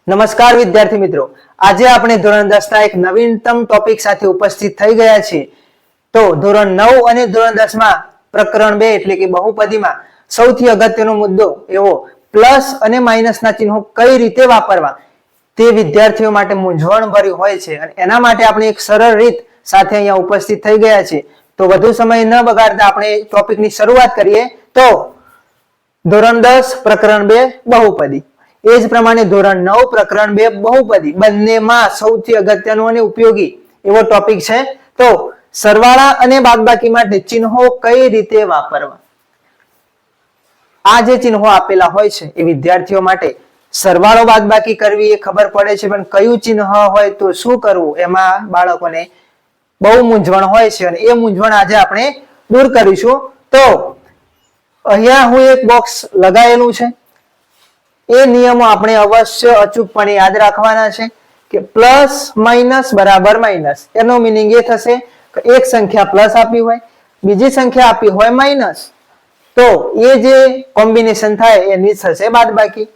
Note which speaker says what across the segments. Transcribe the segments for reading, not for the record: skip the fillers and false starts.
Speaker 1: નમસ્કાર વિદ્યાર્થી મિત્રો, આજે આપણે ધોરણ 10 ના એક નવીનતમ ટોપિક સાથે ઉપસ્થિત થઈ ગયા છીએ. તો ધોરણ 9 અને ધોરણ 10 માં પ્રકરણ 2 એટલે કે બહુપદીમાં સૌથી અગત્યનો મુદ્દો એવો પ્લસ અને માઇનસના ચિહ્નો કઈ રીતે વાપરવા તે વિદ્યાર્થીઓ માટે મૂંઝવણ ભર્યું હોય છે અને એના માટે આપણે એક સરળ રીત સાથે અહીંયા ઉપસ્થિત થઈ ગયા છીએ. તો વધુ સમય ન બગાડતા આપણે ટોપિકની શરૂઆત કરીએ. તો ધોરણ 10 પ્રકરણ 2 બહુપદી, એ જ પ્રમાણે ધોરણ 9 પ્રકરણ 2 બહુપદી, બંનેમાં સૌથી અગત્યનો અને ઉપયોગી એવો ટોપિક છે. તો સરવાળા અને બાદબાકી માટે ચિહ્નો કઈ રીતે વાપરવા. આ જે ચિહ્નો આપેલા હોય છે એ વિદ્યાર્થીઓ માટે સરવાળો બાદબાકી કરવી એ ખબર પડે છે, પણ કયું ચિહ્ન હોય તો શું કરવું એમાં બાળકોને બહુ મૂંઝવણ હોય છે અને એ મૂંઝવણ આજે આપણે દૂર કરીશું. તો અહીંયા હું એક બોક્સ લગાવેલું છે, એ નિયમો આપણે અવશ્ય અચૂકપણે યાદ રાખવાના છે કે પ્લસ માઇનસ બરાબર માઇનસ. એનો મીનિંગ એ થશે કે એક સંખ્યા પ્લસ આપી હોય, બીજી સંખ્યા આપી હોય માઇનસ, તો એ જે કોમ્બિનેશન થાય એની થશે બાદબાકી.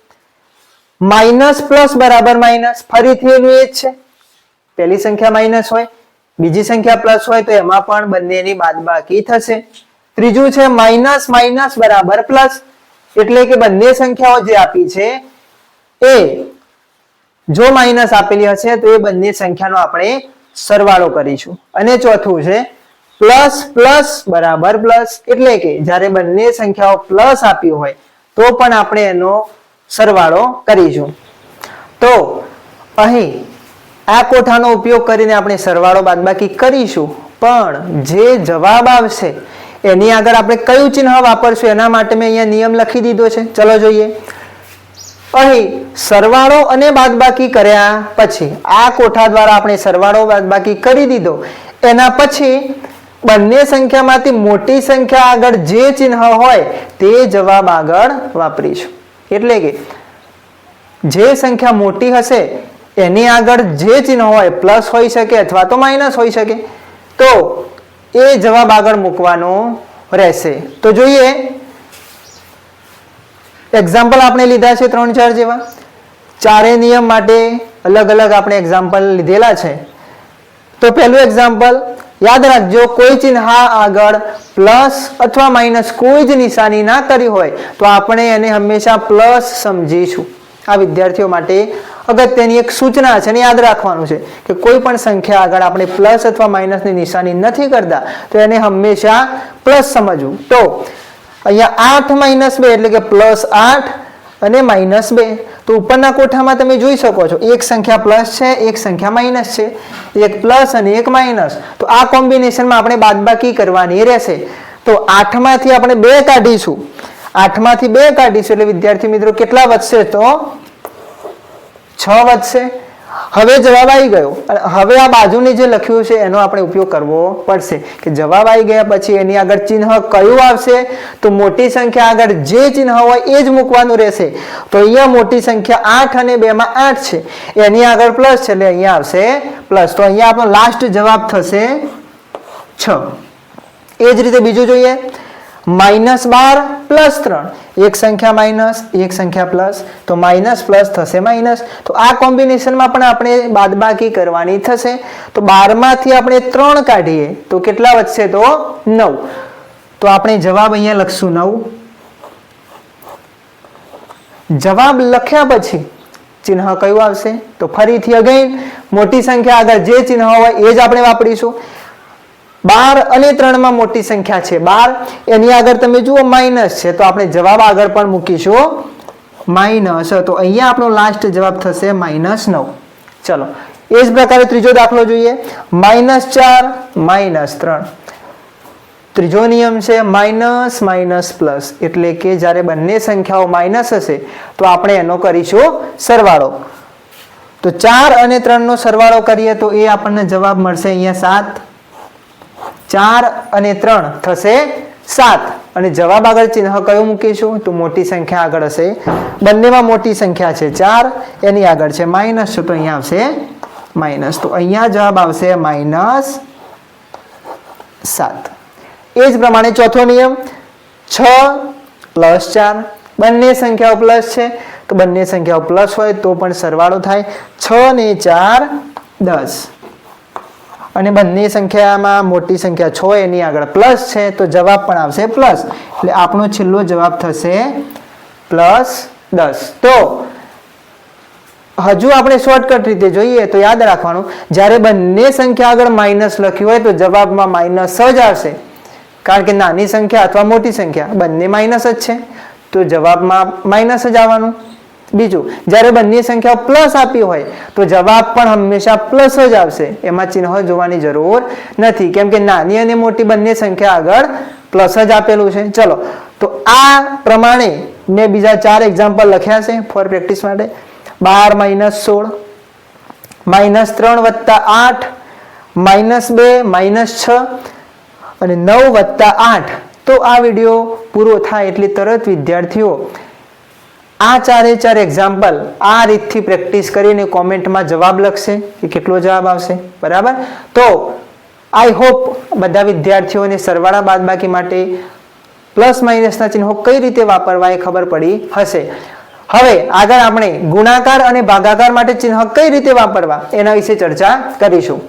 Speaker 1: માઇનસ પ્લસ બરાબર માઇનસ, ફરીથી એનું એ જ છે. પહેલી સંખ્યા માઇનસ હોય, બીજી સંખ્યા પ્લસ હોય તો એમાં પણ બંનેની બાદબાકી થશે. ત્રીજું છે માઇનસ માઇનસ બરાબર પ્લસ, એટલે કે બંને સંખ્યાઓ જે આપી છે એ જો માઇનસ આપેલી હશે તો એ બંને સંખ્યાનો આપણે સરવાળો કરીશું. અને ચોથું છે પ્લસ પ્લસ બરાબર પ્લસ, એટલે કે જ્યારે બંને સંખ્યાઓ પ્લસ આપી હોય તો પણ આપણે એનો સરવાળો કરીશું. તો અહીં આ કોઠાનો ઉપયોગ કરીને આપણે સરવાળો બાદબાકી કરીશું, પણ જે જવાબ આવશે એની આગળ આપણે કયું ચિહ્ન વાપરશું એના માટે મેં અહીંયા નિયમ લખી દીધો છે. ચલો જોઈએ. અહીં સરવાળો અને બાદબાકી કર્યા પછી આ કોઠા દ્વારા આપણે સરવાળો બાદબાકી કરી દીધો, એના પછી બંને સંખ્યામાંથી મોટી સંખ્યા આગળ જે ચિહ્ન હોય તે જવાબ આગળ વાપરીશું. એટલે કે જે સંખ્યા મોટી હશે એની આગળ જે ચિહ્ન હોય પ્લસ હોઈ શકે અથવા તો માઇનસ હોઈ શકે, તો એ જવાબ આગળ મૂકવાનો રહેશે. તો જોઈએ, એક્ઝામ્પલ આપણે લીધા છે 3-4 જેવા. ચારે નિયમ માટે અલગ અલગ આપણે એક્ઝામ્પલ લીધેલા છે. તો પહેલું એક્ઝામ્પલ યાદ રાખજો, કોઈ ચિહ્ન આગળ પ્લસ અથવા માઇનસ કોઈ જ નિશાની ના કરી હોય તો આપણે એને હંમેશા પ્લસ સમજીશું. આ વિદ્યાર્થીઓ માટે અગત્યની એક સૂચના છે અને યાદ રાખવાનું છે કે કોઈ પણ સંખ્યા આગળ આપણે પ્લસ અથવા માઇનસની નિશાની નથી કરતા તો એને હંમેશા પ્લસ સમજવું. તો અહીંયા 8 - 2 એટલે કે +8 અને -2. તો ઉપરના કોઠામાં તમે જોઈ શકો છો એક સંખ્યા પ્લસ છે, એક સંખ્યા માઇનસ છે, એક પ્લસ અને એક માઇનસ. તો આ કોમ્બિનેશનમાં આપણે બાદબાકી કરવાની રહેશે. તો 8 માંથી આપણે 2 કાઢીશું, 8 માંથી 2 કાઢીશું એટલે વિદ્યાર્થી મિત્રો કેટલા વધશે? તો 6 વધશે. હવે જવાબ આવી ગયો. હવે આ બાજુની જે લખ્યું છે એનો આપણે ઉપયોગ કરવો પડશે કે જવાબ આવી ગયા પછી એની આગળ ચિહ્ન કયું આવશે? તો મોટી સંખ્યા આગળ જે ચિહ્ન હોય એ જ મૂકવાનું રહેશે. તો અહીંયા મોટી સંખ્યા 8 અને 2 માં 8 છે, એની આગળ પ્લસ છે એટલે અહીંયા આવશે પ્લસ. તો અહીંયા આપણો લાસ્ટ જવાબ થશે 6. એ જ રીતે બીજું જોઈએ, -12 + 3, એક સંખ્યા માઇનસ એક સંખ્યા પ્લસ, તો માઇનસ પ્લસ થશે માઇનસ. તો આ કોમ્બિનેશનમાં પણ આપણે બાદબાકી કરવાની થશે. તો 12 માંથી આપણે 3 કાઢીએ તો કેટલા વધશે? તો 9. તો આપણે જવાબ અહીંયા લખશું 9. જવાબ લખ્યા પછી ચિહ્ન કયું આવશે? તો ફરીથી અગેન મોટી સંખ્યા આગળ જે ચિહ્ન હોય એ જ આપણે વાપરીશું. 12 અને 3 માં મોટી સંખ્યા છે 12, એની આગળ તમે જુઓ માઇનસ છે તો આપણે જવાબ આગળ પણ મૂકીશું માઇનસ. તો અહીંયા આપણો લાસ્ટ જવાબ થશે -9. ચલો એ જ પ્રકારે ત્રીજો દાખલો જોઈએ, -4 - 3. ત્રીજો નિયમ છે માઇનસ માઇનસ પ્લસ, એટલે કે જ્યારે બંને સંખ્યાઓ માઇનસ હશે તો આપણે એનો કરીશું સરવાળો. તો 4 અને 3 નો સરવાળો કરીએ તો એ આપણને જવાબ મળશે અહીંયા 7. 4 અને 3 થશે 7 અને જવાબ આગળ ચિહ્ન કયું મૂકીશું? તો મોટી સંખ્યા આગળ હશે. બંનેમાં મોટી સંખ્યા છે 4, એની આગળ છે માઇનસ, તો અહીંયા આવશે માઇનસ. તો અહીંયા જવાબ આવશે -7. એ જ પ્રમાણે ચોથો નિયમ, 6 + 4 બંને સંખ્યાઓ પ્લસ છે તો બંને સંખ્યાઓ પ્લસ હોય તો પણ સરવાળો થાય. 6 ને 4 10 અને બંને સંખ્યામાં મોટી સંખ્યા 6 એની આગળ પ્લસ છે તો જવાબ પણ આવશે પ્લસ. એટલે આપણો છેલ્લો જવાબ થશે +10. તો હજુ આપણે શોર્ટકટ રીતે જોઈએ તો યાદ રાખવાનું, જ્યારે બંને સંખ્યા આગળ માઇનસ લખ્યું હોય તો જવાબમાં માઇનસ જ આવશે, કારણ કે નાની સંખ્યા અથવા મોટી સંખ્યા બંને માઇનસ જ છે તો જવાબમાં માઇનસ જ આવવાનું. બીજું, જ્યારે બંને સંખ્યા પ્લસ આપી હોય તો જવાબ પણ હંમેશા પ્લસ જ આવશે, એમાં ચિહ્ન જોવાની જરૂર નથી, કેમ કે નાની અને મોટી બંને સંખ્યા આગળ પ્લસ જ આપેલું છે. ચલો, તો આ પ્રમાણે મેં બીજા 4 એક્ઝામ્પલ લખ્યા છે ફોર પ્રેક્ટિસ માટે. 12 - 16, -3 + 8, -2 - 6 અને 9 + 8. તો આ વિડીયો પૂરો થાય એટલે તરત વિદ્યાર્થીઓ આ 4 એક્ઝામ્પલ આ રીતથી પ્રેક્ટિસ કરીને કોમેન્ટમાં જવાબ લખશે કે કેટલો જવાબ આવશે. બરાબર? તો આઈ હોપ બધા વિદ્યાર્થીઓને સરવાળા બાદબાકી માટે પ્લસ માઇનસના ચિહ્નો કઈ રીતે વાપરવા એ ખબર પડી હશે. હવે આગળ આપણે ગુણાકાર અને ભાગાકાર માટે ચિહ્ન કઈ રીતે વાપરવા એના વિશે ચર્ચા કરીશું.